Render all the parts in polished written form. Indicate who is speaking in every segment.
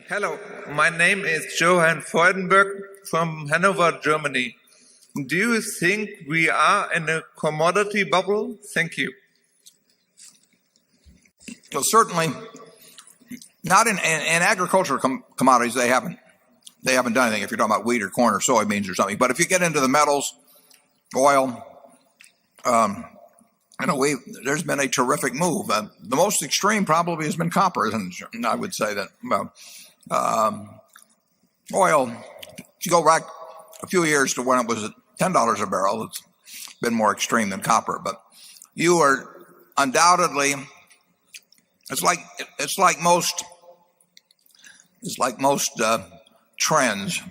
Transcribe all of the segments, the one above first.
Speaker 1: Hello, my name is Johann Freudenberg from Hanover, Germany. Do you think we are in a commodity bubble? Thank you.
Speaker 2: Well, certainly not in agricultural commodities. They haven't done anything. If you're talking about wheat or corn or soybeans or something, but if you get into the metals, oil, there's been a terrific move. The most extreme probably has been copper, and I would say that. Oil, if you go back a few years to when it was at $10 a barrel, it's been more extreme than copper. But you are undoubtedly, it's like most trends.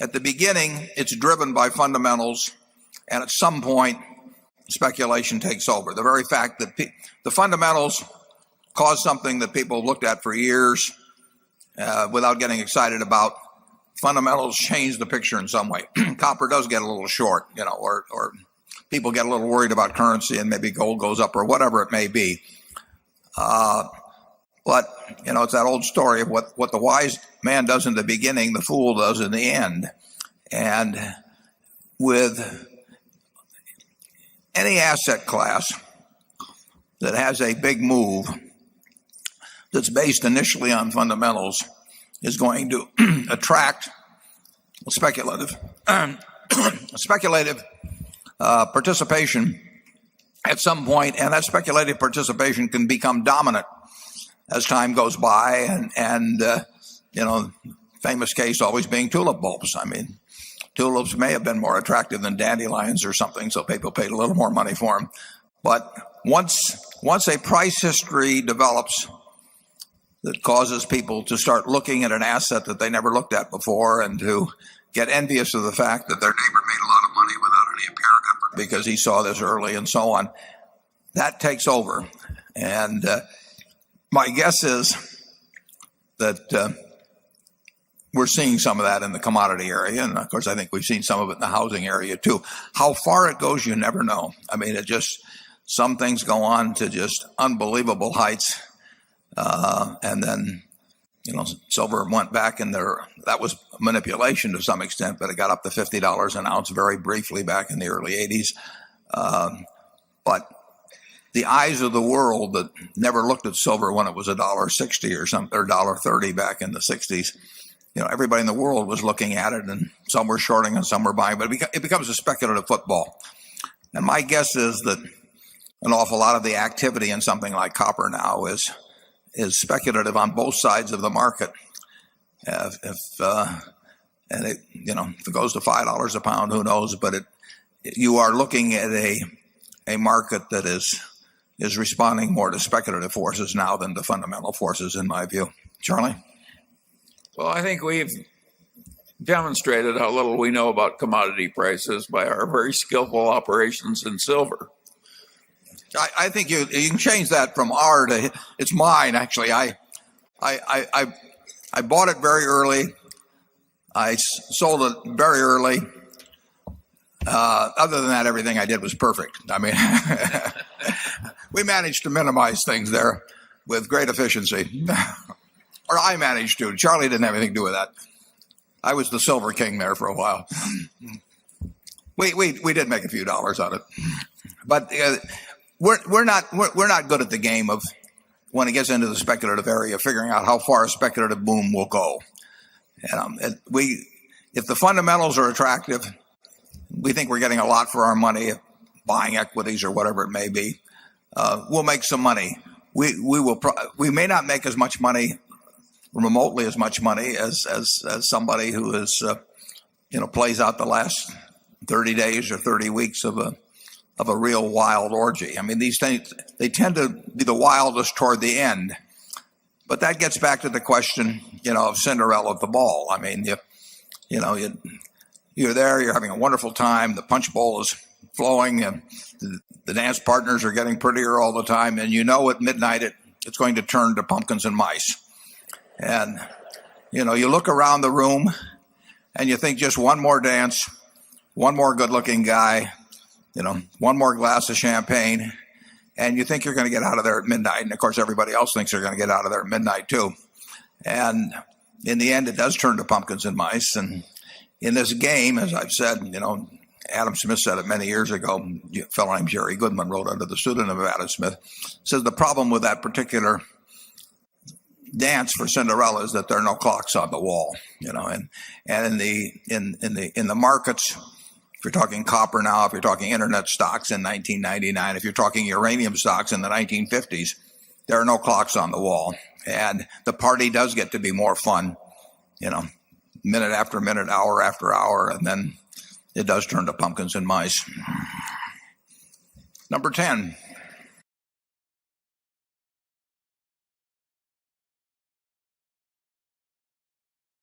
Speaker 2: At the beginning, it's driven by fundamentals, and at some point, speculation takes over. The very fact that the fundamentals cause something that people looked at for years without getting excited about. Fundamentals change the picture in some way. Copper does get a little short, or people get a little worried about currency and maybe gold goes up or whatever it may be. But, it's that old story of what the wise man does in the beginning, the fool does in the end. And with any asset class that has a big move that's based initially on fundamentals is going to attract speculative participation at some point, and that speculative participation can become dominant as time goes by. And famous case always being tulip bulbs. I mean, tulips may have been more attractive than dandelions or something, so people paid a little more money for them. But once a price history develops that causes people to start looking at an asset that they never looked at before and to get envious of the fact that their neighbor made a lot of money without any apparent effort because he saw this early and so on, that takes over. And my guess is that we're seeing some of that in the commodity area. And of course, I think we've seen some of it in the housing area too. How far it goes, you never know. I mean, some things go on to just unbelievable heights. And then, silver went back in there. That was manipulation to some extent, but it got up to $50 an ounce very briefly back in the early 80s. But the eyes of the world that never looked at silver when it was $1.60 or something, or $1.30 back in the 60s, everybody in the world was looking at it, and some were shorting and some were buying, but it becomes a speculative football. And my guess is that an awful lot of the activity in something like copper now is speculative on both sides of the market. If it goes to $5 a pound, who knows? But you are looking at a market that is responding more to speculative forces now than to fundamental forces, in my view. Charlie?
Speaker 3: Well, I think we've demonstrated how little we know about commodity prices by our very skillful operations in silver.
Speaker 2: I think you can change that from R to it's mine. Actually, I bought it very early. I sold it very early. Other than that, everything I did was perfect. I mean, we managed to minimize things there with great efficiency, or I managed to. Charlie didn't have anything to do with that. I was the silver king there for a while. We did make a few dollars on it, but. We're not good at the game of, when it gets into the speculative area, figuring out how far a speculative boom will go. If the fundamentals are attractive, we think we're getting a lot for our money, buying equities or whatever it may be. We'll make some money. We may not make as much money, remotely as much money as somebody who is plays out the last 30 days or 30 weeks of a real wild orgy. I mean, these things, they tend to be the wildest toward the end. But that gets back to the question, of Cinderella at the ball. I mean, you're there, you're having a wonderful time, the punch bowl is flowing, and the dance partners are getting prettier all the time, and at midnight it's going to turn to pumpkins and mice. And, you look around the room and you think just one more dance, one more good-looking guy, one more glass of champagne, and you think you're going to get out of there at midnight. And of course, everybody else thinks they're going to get out of there at midnight too. And in the end, it does turn to pumpkins and mice. And in this game, as I've said, Adam Smith said it many years ago. A fellow named Jerry Goodman wrote under the pseudonym of Adam Smith. Says the problem with that particular dance for Cinderella is that there are no clocks on the wall. And in the markets, if you're talking copper now, if you're talking internet stocks in 1999, if you're talking uranium stocks in the 1950s, there are no clocks on the wall. And the party does get to be more fun, minute after minute, hour after hour, and then it does turn to pumpkins and mice. Number 10.